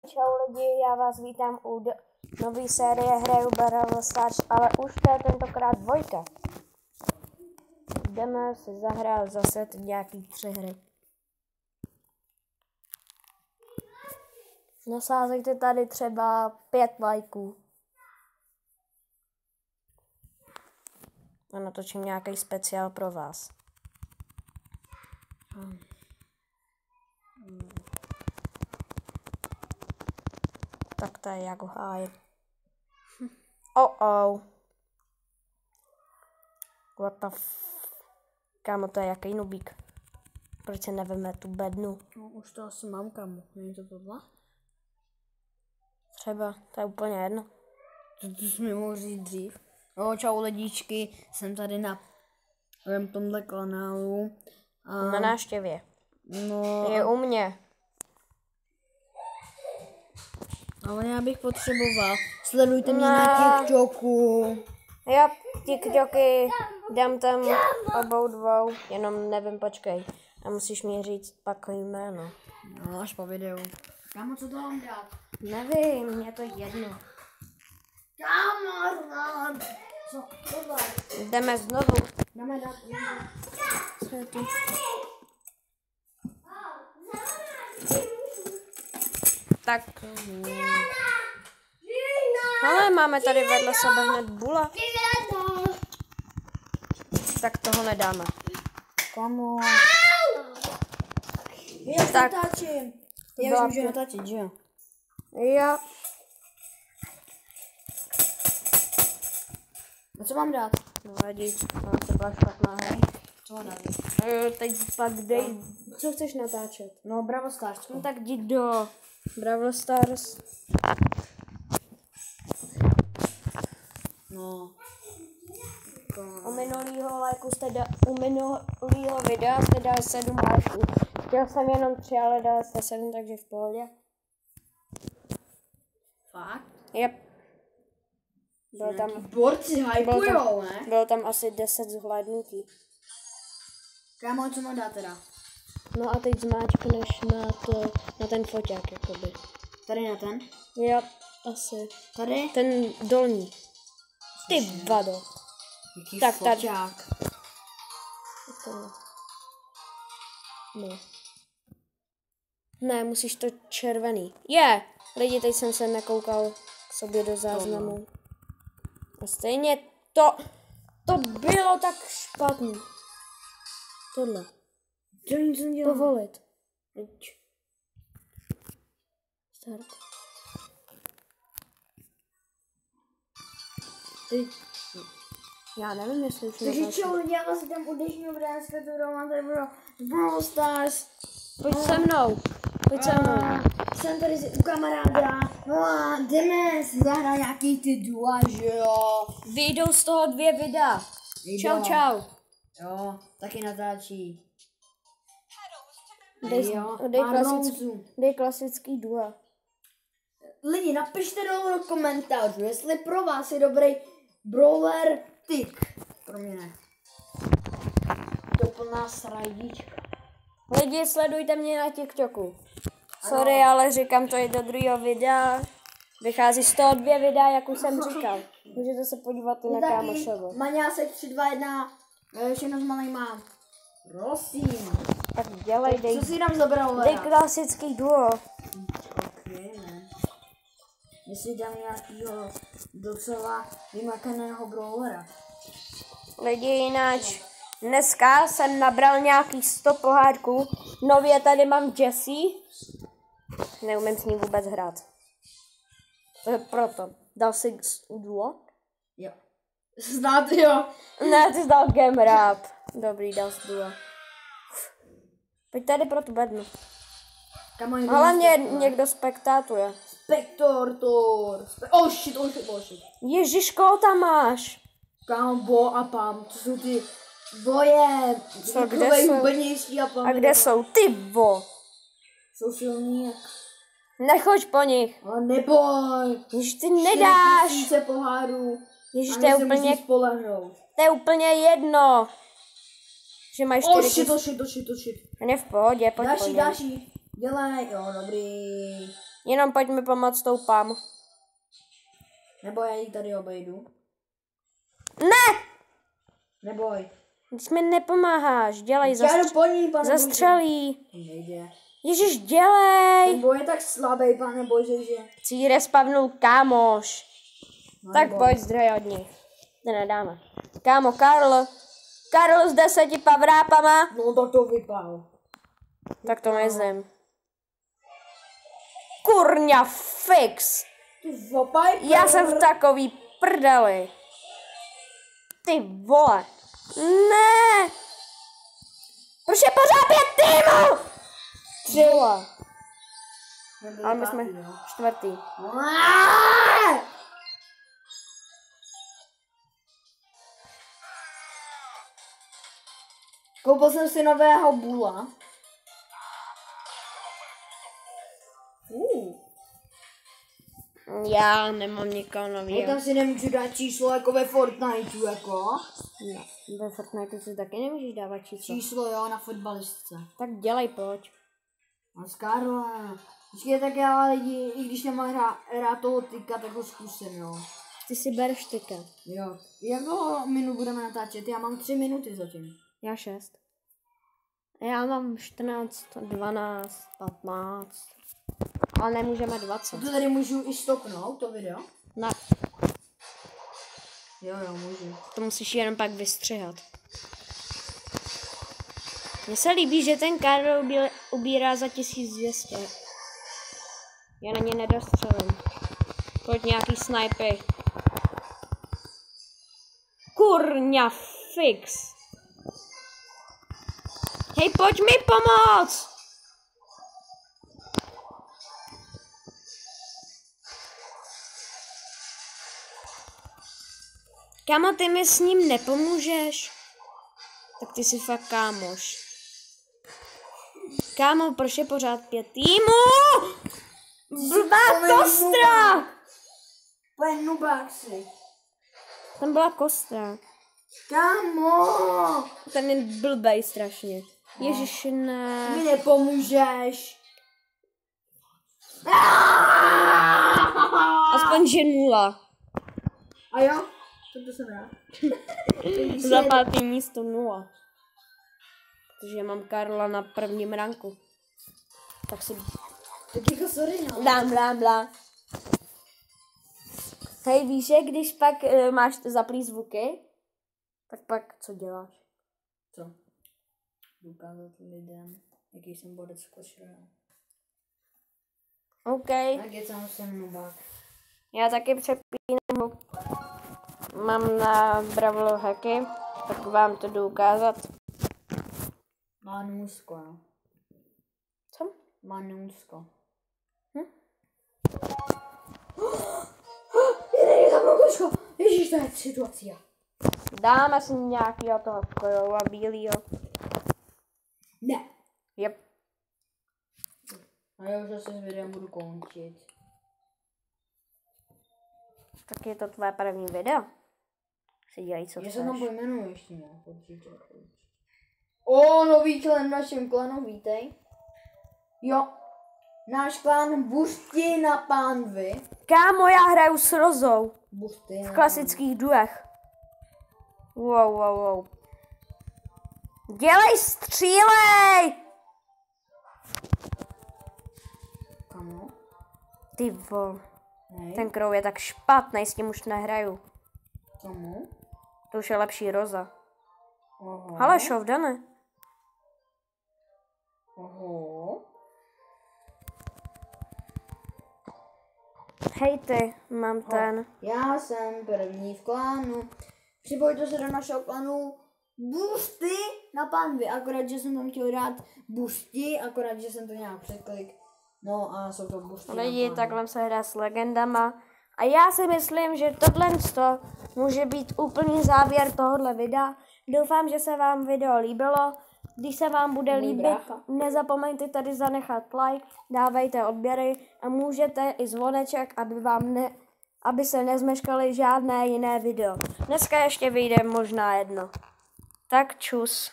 Čau lidi, já vás vítám u nové série hraju Brawl Stars, ale už to je tentokrát dvojka. Jdeme si zahrát zase nějaký 3 hry. Nasázejte tady třeba 5 lajků. A natočím nějaký speciál pro vás. Tak to je jako háj. What the Kámo, to je jaký nubík. Proč se neveme tu bednu? No, už to asi mám, kámo. Není to tohle? Třeba, to je úplně jedno. To jsi mi mohl říct dřív. No, čau lidičky, jsem tady na tomhle kanálu. Na návštěvě. No, Je u mě. ale já bych potřeboval. Sledujte mě na TikToku. Já TikToky dám tam obou dvou, jenom nevím, počkej. A musíš mi říct pak jméno. No, až po videu. Kámo, co to mám dát? Nevím, mě to jedno. Kamarád! Co tohle? Jdeme znovu. Dáme dát. Co je tu? Tak. Ale máme tady vedle sebe hned bula. Tak toho nedáme. Kámo. Já Tak. natáčím. Já už můžu natáčet, že jo? Já. A co mám dát? Nevadí, to byla špatná hra. Co mám dát? Teď pak dej, co chceš natáčet? No, Brawl Stars. No tak jdi do Brawl Stars. No. U minulýho videa jste dali 7 lajků. Chtěl jsem jenom 3, ale dali jste 7, takže v pohodě. Fakt? Yep. Borci hypujou, ne? Bylo tam asi 10 zhlédnutí. Kámo, co mám dát teda? No a teď zmáčkneš na ten foťák, jakoby. Tady na ten? Jo, asi. Tady? Ten dolní. Ty vado. Jaký Tak, tady. foťák? Tohle. No. Ne, musíš to červený. Lidi, teď jsem se nekoukal k sobě do záznamu. A stejně to bylo tak špatný. Tohle. To nic nedělá. Povolit. Start. Ty. Já nevím, jestli už Takže čau lidi, já vás tam u dnešního videa, dneska to mám tady bylo Brawl Stars. Pojď se mnou. Jsem tady u kamaráda. No a jdeme si zahrát nějaký ty dua, že jo? Vyjdou z toho 2 videa. Čau. Jo, taky natáčí. Dej klasický dua. Lidi, napište do komentářů, jestli pro vás je dobrý brawler Tick. Pro mě ne. To plná srajdička. Lidi, sledujte mě na TikToku. Sorry, ale říkám to i do druhého videa. Vychází z toho 2 videa, jak už jsem říkal. Můžete se podívat i na kámošovo. Maňásek 3, 2, 1. Všechno s malejma. Prosím. Tak dělej, Co si dám za brawlera? Dej klasický duo. Okay, ne. Jestli dám nějakýho docela vymakaného brawlera. Lidi, jináč dneska jsem nabral nějakých 100 pohádků. Nově tady mám Jessie. Neumím s ní vůbec hrát. To je proto. Dal si duo? Jo. Snad jo. Ne, ty jsi dal game rap. Dobrý, dal jsi duo. Pojď tady pro tu bednu. Hlavně někdo spektátuje. Spektor. Oh shit. Ježiš, koho tam máš? Kámo, a pam, to jsou ty boje. Co, kde jsou? A kde jsou? Ty vo. Jsou silní jak... Nechoď po nich. Ale neboj. Ježiš, ty nedáš. 4000 pohárů. Ježiš, to je úplně jedno. Že mají 4 Oh shit. On je v pohodě, pojď po něm. Další. Dělej, jo, dobrý. Jenom pojďme pomoct toupám. Nebo já ji tady obejdu. Ne! Neboj. Když mi nepomáháš, dělej, Já jdu po ní, pane Bože. zastřelí. Nejde. Ježiš, dělej! Ten boj je tak slabý, pane Bože, že... Cí respavnul kámoš. No, Tak neboj. pojď, zdroj od nich. Ne, nedáme. Kámo, Karl s 10 pavrápama. No tak to vypál. Tak to myslím. Kurňa fix. Ty vopaj. Já jsem v takový prdeli. Ty vole. Ne. Proč je pořád 5 týmů? 3. Ale my jsme 4. Koupil jsem si nového bula. Já nemám nikoho Já nového. tam si nemůžu dát číslo jako ve Fortniteu, jako. Ne, ve Fortniteu si taky nemůžeš dávat číslo. Číslo jo, na fotbalistce. Tak dělej, pojď. A s Karla. Počkej, tak já lidi, i když nemám hrát toho tyka, tak ho zkusím, jo. Ty si bereš tyka. Jo. Jak dlouho minut budeme natáčet? Já mám 3 minuty zatím. Já 6. Já mám 14, 12, 15. Ale nemůžeme 20. To tady můžu i stopnout, to video? Ne, Jo, můžu. to musíš jenom pak vystřihat. Mně se líbí, že ten Karel ubírá za 1200. Já na ně nedostřelím. Pojď nějaký snajpy. Kurňa fix. Hej, pojď mi pomoct! Kámo, ty mi s ním nepomůžeš? Tak ty jsi fakt kámoš. Kámo, proč je pořád 5 týmů? Blbá kostra! Pojď nubáksi. Tam byla kostra. Kámo! Ten je blbej strašně. Ježiš, ne. Mi nepomůžeš. Aspoň že 0. A jo? To jsem rád. Za 5. místo 0. Protože mám Karla na prvním ranku. Tak si Tak jako sorry, no. blá. Hej, víš, že když pak máš zaplý zvuky, tak pak co děláš? Co? Ukázat lidem, jaký jsem bodec Clash Royale. OK. Tak je tam jsem nubák. Já taky přepínám. Mám na Bravlo hacky, tak vám to jdu ukázat. Má nůzko, no. Co? Má nůzko. Je tam rokočko! Ježíš, to je situace. Dáme si nějakýho toho kojova bílýho. Ne. Yep. A já už zase s videem budu končit. Tak je to tvé první video. Si dělej, co Já chceš. se tam pojmenuji ještě nějak určitě. O, nový člen v našem klanu, vítej. Jo. Náš klán Bušti na pánvi. Kámo, já hraju s Rozou. Bušti na V klasických duech. Wow. Dělej, střílej! Kamo? Ty vol. Hej. Ten Crow je tak špatný, s tím už nehraju. Kamo? To už je lepší Roza. Oho. Hele, Šovdane. Oho. Hej ty, mám ten. Já jsem první v klánu. Připojte se do našeho klanu Bušti na pánvi. Akorát, že jsem tam chtěl dát Bušti, akorát, že jsem to nějak překlik. No a jsou to Bušti na Lidi, pánvi. takhle se hra s legendama. A já si myslím, že tohle může být úplný závěr tohohle videa. Doufám, že se vám video líbilo. Když se vám bude Můj líbit, brácha. nezapomeňte tady zanechat like, dávejte odběry a můžete i zvoneček, aby se nezmeškali žádné jiné video. Dneska ještě vyjde možná jedno. Tak čus.